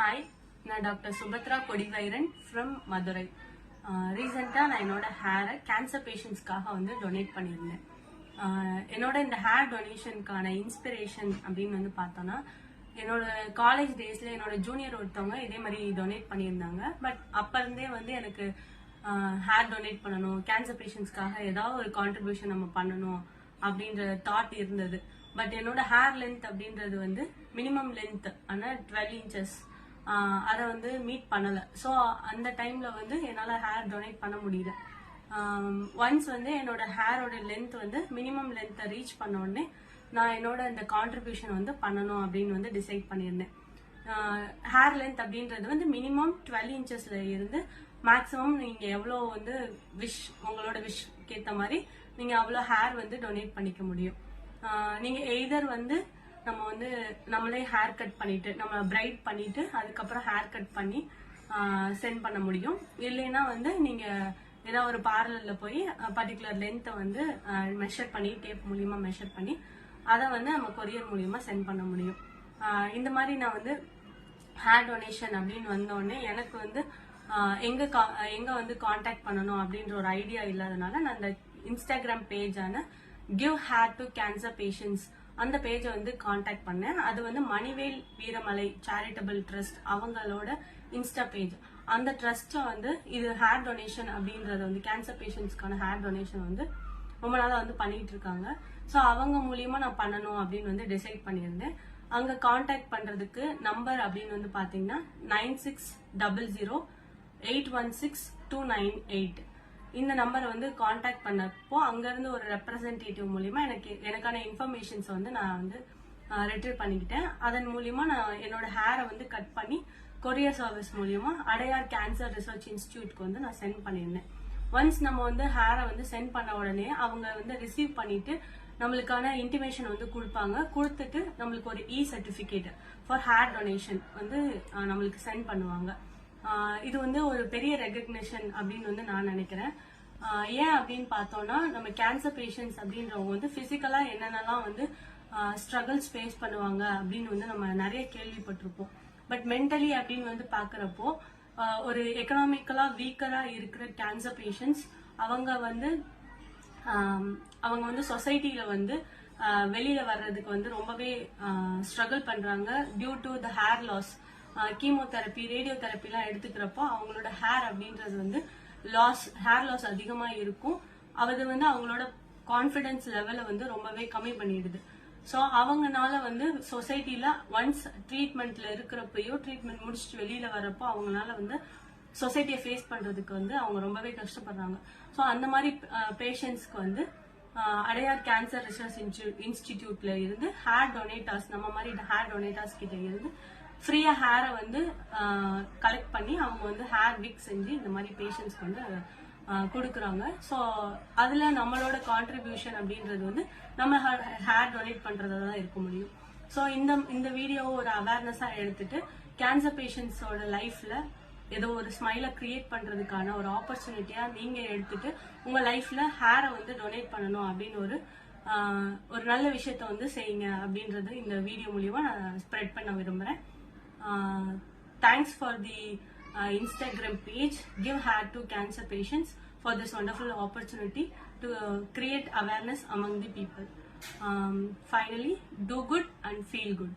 Hi, நான் doctor Subhadra கொடிவைரன் from Madurai. ரீசெண்டாக நான் என்னோட ஹேரை கேன்சர் பேஷண்ட்ஸ்க்காக வந்து டொனேட் பண்ணியிருந்தேன். என்னோட இந்த ஹேர் டொனேஷனுக்கான இன்ஸ்பிரேஷன் அப்படின்னு வந்து பார்த்தோன்னா, என்னோட காலேஜ் டேஸில் என்னோட ஜூனியர் ஒருத்தவங்க இதே மாதிரி டொனேட் பண்ணியிருந்தாங்க. பட் அப்போ இருந்தே வந்து எனக்கு ஹேர் டொனேட் பண்ணணும், கேன்சர் பேஷண்ட்ஸ்க்காக ஏதாவது ஒரு கான்ட்ரிபியூஷன் நம்ம பண்ணணும் அப்படின்ற தாட் இருந்தது. பட் என்னோட ஹேர் லென்த் அப்படின்றது வந்து மினிமம் லென்த் ஆனால் 12 இன்ச்சஸ் அதை வந்து மீட் பண்ணலை. ஸோ அந்த டைமில் வந்து என்னால் ஹேர் டொனேட் பண்ண முடியல. ஒன்ஸ் வந்து என்னோட ஹேரோட லென்த் வந்து மினிமம் லென்த்தை ரீச் பண்ண உடனே நான் என்னோட இந்த கான்ட்ரிபியூஷன் வந்து பண்ணணும் அப்படின்னு வந்து டிசைட் பண்ணியிருந்தேன். ஹேர் லென்த் அப்படின்றது வந்து மினிமம் 12 இன்ச்சஸ்ல இருந்து மேக்ஸிமம் நீங்கள் எவ்வளோ வந்து உங்களோட விஷ் ஏற்ற மாதிரி நீங்கள் அவ்வளோ ஹேர் வந்து டொனேட் பண்ணிக்க முடியும். நீங்கள் எய்தர் வந்து நம்ம வந்து நம்மளே ஹேர் கட் பண்ணிட்டு நம்ம பிரைட் பண்ணிட்டு அதுக்கப்புறம் ஹேர் கட் பண்ணி சென்ட் பண்ண முடியும். இல்லைன்னா வந்து நீங்கள் ஏதாவது ஒரு பார்லரில் போய் பர்டிகுலர் லென்த்தை வந்து மெஷர் பண்ணி டேப் மூலியமா மெஷர் பண்ணி அதை வந்து நம்ம கொரியர் மூலியமா சென்ட் பண்ண முடியும். இந்த மாதிரி நான் வந்து ஹேர் டொனேஷன் அப்படின்னு வந்தோடனே எனக்கு வந்து எங்க வந்து காண்டாக்ட் பண்ணணும் அப்படின்ற ஒரு ஐடியா இல்லாதனால நான் அந்த இன்ஸ்டாகிராம் பேஜான give hair to cancer patients அந்த பேஜை வந்து காண்டாக்ட் பண்ணேன். அது வந்து மணிவேல் வீரமலை சேரிட்டபிள் ட்ரஸ்ட் அவங்களோட இன்ஸ்டா பேஜ். அந்த ட்ரஸ்ட்டை வந்து இது ஹேர் டொனேஷன் அப்படின்றது வந்து கேன்சர் பேஷண்ட்ஸ்க்கான ஹேர் டொனேஷன் வந்து ரொம்ப நாளாக வந்து பண்ணிட்டு இருக்காங்க. ஸோ அவங்க மூலியமா நான் பண்ணணும் அப்படின்னு வந்து டிசைட் பண்ணியிருந்தேன். அங்கே காண்டாக்ட் பண்றதுக்கு நம்பர் அப்படின்னு வந்து பார்த்தீங்கன்னா 9600816298 இந்த நம்பரை வந்து காண்டாக்ட் பண்ணப்போ அங்கேருந்து ஒரு ரெப்ரசன்டேட்டிவ் மூலியமா எனக்கான இன்ஃபர்மேஷன்ஸ் வந்து நான் வந்து ரிட்ரீவ் பண்ணிக்கிட்டேன். அதன் மூலியமா நான் என்னோட ஹேரை வந்து கட் பண்ணி கொரியர் சர்வீஸ் மூலியமா அடையார் கேன்சர் ரிசர்ச் இன்ஸ்டிடியூட்க்கு வந்து நான் சென்ட் பண்ணியிருந்தேன். ஒன்ஸ் நம்ம வந்து ஹேரை வந்து சென்ட் பண்ண உடனே அவங்க வந்து ரிசீவ் பண்ணிட்டு நம்மளுக்கான இன்டிமேஷன் வந்து கொடுத்துட்டு நம்மளுக்கு ஒரு சர்டிபிகேட் ஃபார் ஹேர் டொனேஷன் வந்து நம்மளுக்கு சென்ட் பண்ணுவாங்க. இது வந்து ஒரு பெரிய ரெகக்னிஷன் அப்படின்னு வந்து நான் நினைக்கிறேன். ஏன் அப்படின்னு பார்த்தோம்னா, நம்ம கேன்சர் பேஷண்ட்ஸ் அப்படின்றவங்க வந்து பிசிக்கலா என்னென்னலாம் வந்து ஸ்ட்ரகிள்ஸ் ஃபேஸ் பண்ணுவாங்க அப்படின்னு வந்து நம்ம நிறைய கேள்விப்பட்டிருப்போம். பட் மென்டலி அப்படின்னு வந்து பாக்குறப்போ ஒரு எக்கனாமிக்கலா வீக்கரா இருக்கிற கேன்சர் பேஷண்ட்ஸ் அவங்க வந்து சொசைட்டில வந்து வெளியில வர்றதுக்கு வந்து ரொம்பவே ஸ்ட்ரகிள் பண்றாங்க due to the hair loss. Chemotherapy radio தெரப்பிலாம் எடுத்துக்கிறப்போ அவங்களோட ஹேர் அப்படின்றது வந்து ஹேர் லாஸ் அதிகமா இருக்கும். அது வந்து அவங்களோட கான்பிடன்ஸ் லெவலை வந்து ரொம்பவே கம்மி பண்ணிடுது. ஸோ அவங்கனால வந்து சொசைட்டில ஒன்ஸ் ட்ரீட்மெண்ட்ல இருக்கிறப்பயோ ட்ரீட்மெண்ட் முடிச்சுட்டு வெளியில வரப்போ அவங்களால வந்து சொசைட்டியை ஃபேஸ் பண்றதுக்கு வந்து அவங்க ரொம்பவே கஷ்டப்படுறாங்க. ஸோ அந்த மாதிரி பேஷண்ட்ஸ்க்கு வந்து அடையார் கேன்சர் ரிசர்ச் இன்ஸ்டிடியூட்ல இருந்து ஹேர் டொனேட்டர்ஸ் நம்ம மாதிரி ஹேர் டொனேட்டர்ஸ் கிட்ட இருந்து ஃப்ரீயா ஹேரை வந்து கலெக்ட் பண்ணி அவங்க வந்து ஹேர் விக் செஞ்சு இந்த மாதிரி பேஷண்ட்ஸ்க்கு வந்து கொடுக்குறாங்க. ஸோ அதுல நம்மளோட கான்ட்ரிபியூஷன் அப்படின்றது வந்து நம்ம ஹேர் டொனேட் பண்றதா தான் இருக்க முடியும். ஸோ இந்த வீடியோவை ஒரு அவேர்னஸா எடுத்துட்டு கேன்சர் பேஷண்ட்ஸோட லைஃப்ல ஏதோ ஒரு ஸ்மைலை கிரியேட் பண்றதுக்கான ஒரு ஆப்பர்ச்சுனிட்டியா நீங்க எடுத்துட்டு உங்க லைஃப்ல ஹேரை வந்து டொனேட் பண்ணணும் அப்படின்னு ஒரு நல்ல விஷயத்த வந்து செய்யுங்க அப்படின்றது இந்த வீடியோ மூலியமா நான் ஸ்ப்ரெட் பண்ண விரும்புறேன். Thanks for the Instagram page Give Hair to Cancer Patients for this wonderful opportunity to create awareness among the people. Finally, do good and feel good.